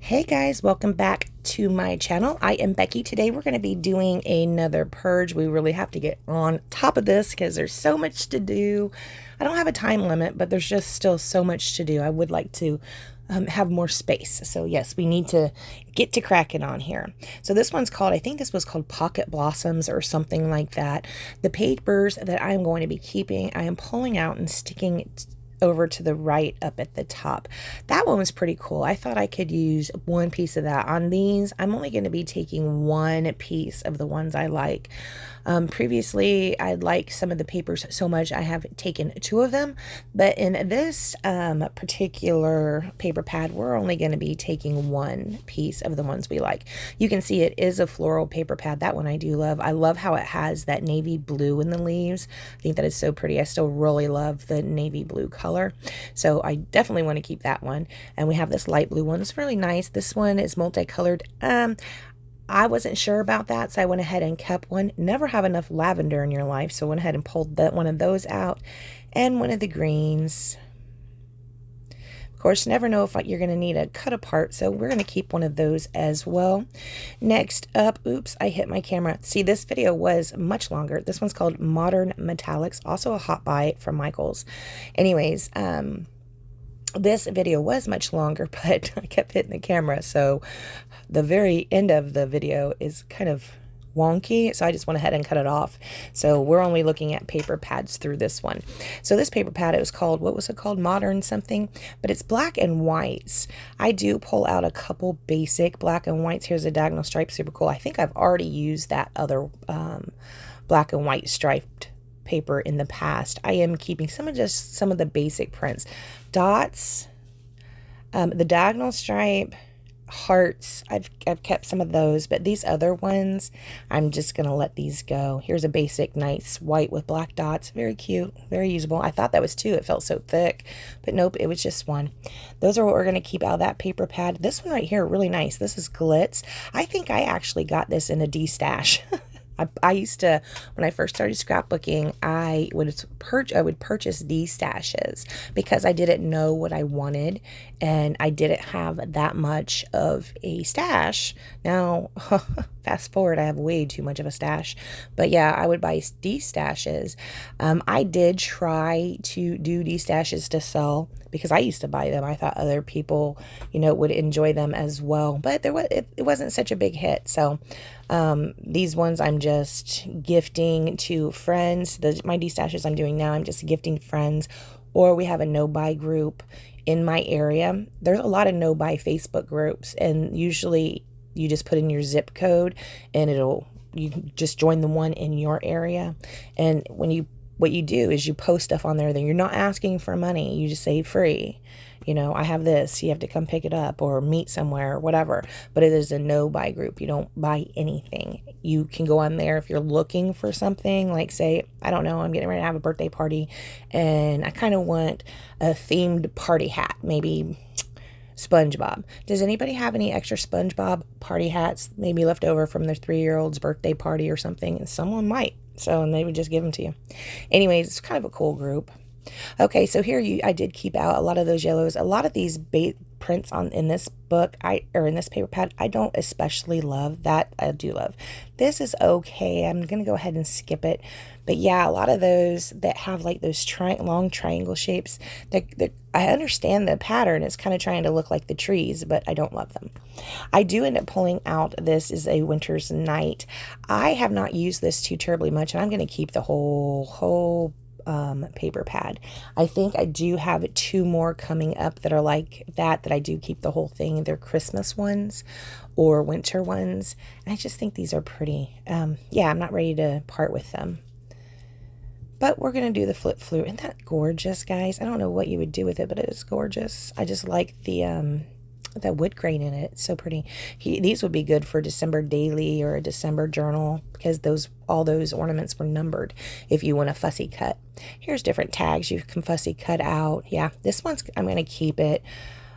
Hey guys, welcome back to my channel. I am Becky. Today we're going to be doing another purge. We really have to get on top of this because there's so much to do. I don't have a time limit, but there's just still so much to do. I would like to have more space. So yes, we need to get to cracking on here. So this one's called, I think this was called Pocket Blossoms or something like that. The papers that I'm going to be keeping, I am pulling out and sticking over to the right up at the top. That one was pretty cool. I thought I could use one piece of that. On these, I'm only going to be taking one piece of the ones I like. Previously, I like some of the papers so much I have taken two of them, but in this particular paper pad, we're only going to be taking one piece of the ones we like. You can see it is a floral paper pad. That one I do love. I love how it has that navy blue in the leaves. I think that is so pretty. I still really love the navy blue color. So I definitely want to keep that one. And we have this light blue one. It's really nice. This one is multicolored. I wasn't sure about that, so I went ahead and kept one. Never have enough lavender in your life, so I went ahead and pulled one of those out. And one of the greens. Of course, never know if you're going to need a cut apart, so we're going to keep one of those as well. Next up, oops, I hit my camera. See, this video was much longer. This one's called Modern Metallics, also a hot buy from Michaels. Anyways, this video was much longer, but I kept hitting the camera, so the very end of the video is kind of wonky, so I just went ahead and cut it off. So we're only looking at paper pads through this one. So this paper pad, it was called, what was it called? Modern something, but it's black and whites. I do pull out a couple basic black and whites. Here's a diagonal stripe, super cool. I think I've already used that other black and white striped paper in the past. I am keeping some of the basic prints. Dots, the diagonal stripe, hearts, I've kept some of those, but these other ones, I'm just going to let these go. Here's a basic nice white with black dots. Very cute, very usable. I thought that was two. It felt so thick, but nope, it was just one. Those are what we're going to keep out of that paper pad. This one right here, really nice. This is Glitz. I think I actually got this in a D-stash. I used to, when I first started scrapbooking, I would purchase these stashes because I didn't know what I wanted and I didn't have that much of a stash. Now, fast forward, I have way too much of a stash. But yeah, I would buy these stashes. I did try to do these stashes to sell because I used to buy them. I thought other people, would enjoy them as well. But it wasn't such a big hit. So these ones I'm just gifting to friends. My D-stashes I'm doing now, I'm just gifting to friends. Or we have a no-buy group in my area. There's a lot of no-buy Facebook groups. And usually you just put in your zip code and you just join the one in your area. And what you do is you post stuff on there that you're not asking for money. You just say free. I have this, you have to come pick it up or meet somewhere or whatever. But it is a no-buy group. You don't buy anything. You can go on there if you're looking for something, like say, I don't know, I'm getting ready to have a birthday party and I kind of want a themed party hat, maybe SpongeBob. Does anybody have any extra SpongeBob party hats maybe left over from their 3-year-old's birthday party or something? And someone might. And they would just give them to you. Anyways, it's kind of a cool group. Okay, so here I did keep out a lot of those yellows. A lot of these prints in this book, in this paper pad, I don't especially love. That I do love. This is okay. I'm going to go ahead and skip it. But yeah, a lot of those that have like those long triangle shapes, I understand the pattern. It's kind of trying to look like the trees, but I don't love them. I do end up pulling out, this is a Winter's Night. I have not used this too terribly much, and I'm going to keep the whole paper pad. I think I do have two more coming up that are like that I do keep the whole thing. They're Christmas ones or winter ones. And I just think these are pretty. Yeah, I'm not ready to part with them. But we're going to do the flip flute. Isn't that gorgeous, guys? I don't know what you would do with it, but it is gorgeous. I just like the wood grain in it. It's so pretty. These would be good for December daily or a December journal because all those ornaments were numbered if you want a fussy cut. Here's different tags you can fussy cut out. Yeah, this one's, I'm going to keep it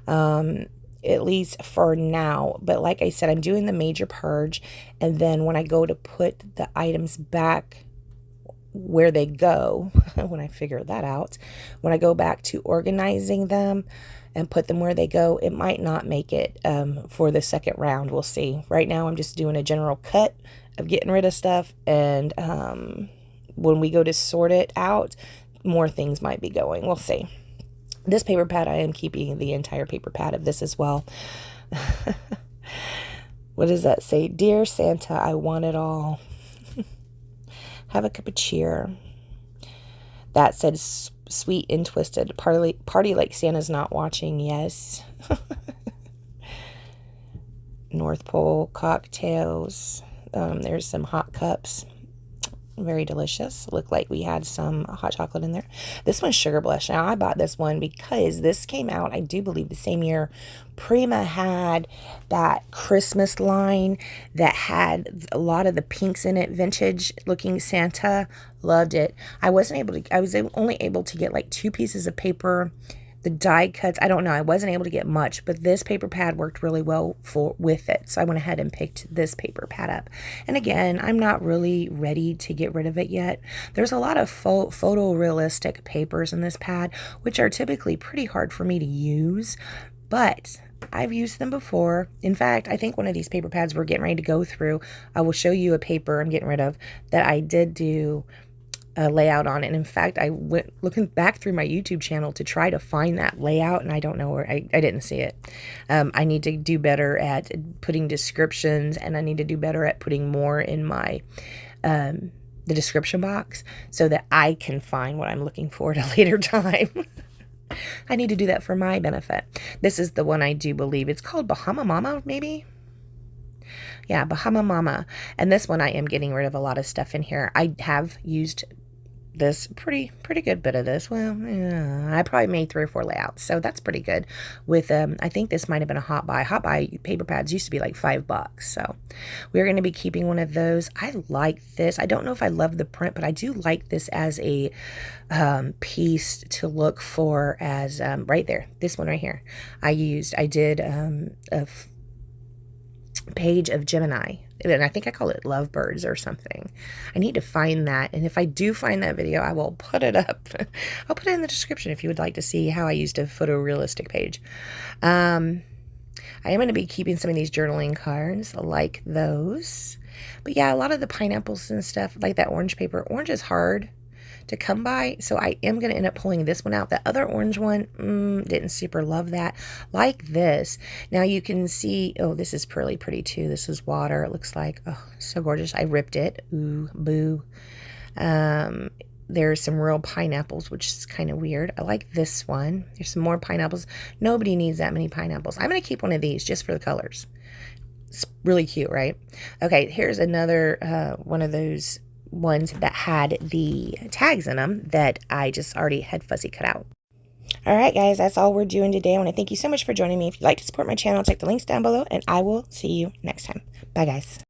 at least for now. But like I said, I'm doing the major purge. And then when I go to put the items back where they go, when I figure that out, when I go back to organizing them, and put them where they go. It might not make it for the second round. We'll see. Right now I'm just doing a general cut of getting rid of stuff, and when we go to sort it out, more things might be going. We'll see. This paper pad, I am keeping the entire paper pad of this as well. What does that say? Dear Santa, I want it all. Have a cup of cheer. That said sweet and twisted. Party like Santa's not watching. Yes. North Pole cocktails. There's some hot cups. Very delicious. Looked like we had some hot chocolate in there. This one's Sugar Blush. Now, I bought this one because this came out, I do believe, the same year Prima had that Christmas line that had a lot of the pinks in it. Vintage looking Santa. Loved it. I was only able to get like 2 pieces of paper. The die cuts, I don't know. I wasn't able to get much, but this paper pad worked really well with it. So I went ahead and picked this paper pad up. And again, I'm not really ready to get rid of it yet. There's a lot of photorealistic papers in this pad, which are typically pretty hard for me to use, but I've used them before. In fact, I think one of these paper pads we're getting ready to go through, I will show you a paper I'm getting rid of that I did do a layout on. And in fact, I went looking back through my YouTube channel to try to find that layout, and I don't know where. I didn't see it. I need to do better at putting descriptions, and I need to do better at putting more in my the description box so that I can find what I'm looking for at a later time. I need to do that for my benefit. This is the one I do believe. It's called Bahama Mama, maybe? Yeah, Bahama Mama. And this one I am getting rid of a lot of stuff in here. I have used this pretty good bit of this. Well, yeah, I probably made 3 or 4 layouts, so that's pretty good. With I think this might have been a hot buy. Hot buy paper pads used to be like $5, so we're going to be keeping one of those. I like this. I don't know if I love the print, but I do like this as a piece to look for as right there. This one right here. I did a page of Gemini, and I think I call it Lovebirds or something. I need to find that, and if I do find that video, I will put it up. I'll put it in the description if you would like to see how I used a photorealistic page. I am going to be keeping some of these journaling cards like those, but yeah, a lot of the pineapples and stuff, like that orange paper. Orange is hard to come by, so I am going to end up pulling this one out. The other orange one, didn't super love that. Like this. Now you can see, oh, this is really pretty too. This is water, it looks like. Oh, so gorgeous. I ripped it. Ooh, boo. There's some real pineapples, which is kind of weird. I like this one. There's some more pineapples. Nobody needs that many pineapples. I'm going to keep one of these just for the colors. It's really cute, right? Okay, here's another one of those ones that had the tags in them that I just already had fuzzy cut out. All right, guys, that's all we're doing today. I want to thank you so much for joining me. If you'd like to support my channel, check the links down below, and I will see you next time. Bye, guys.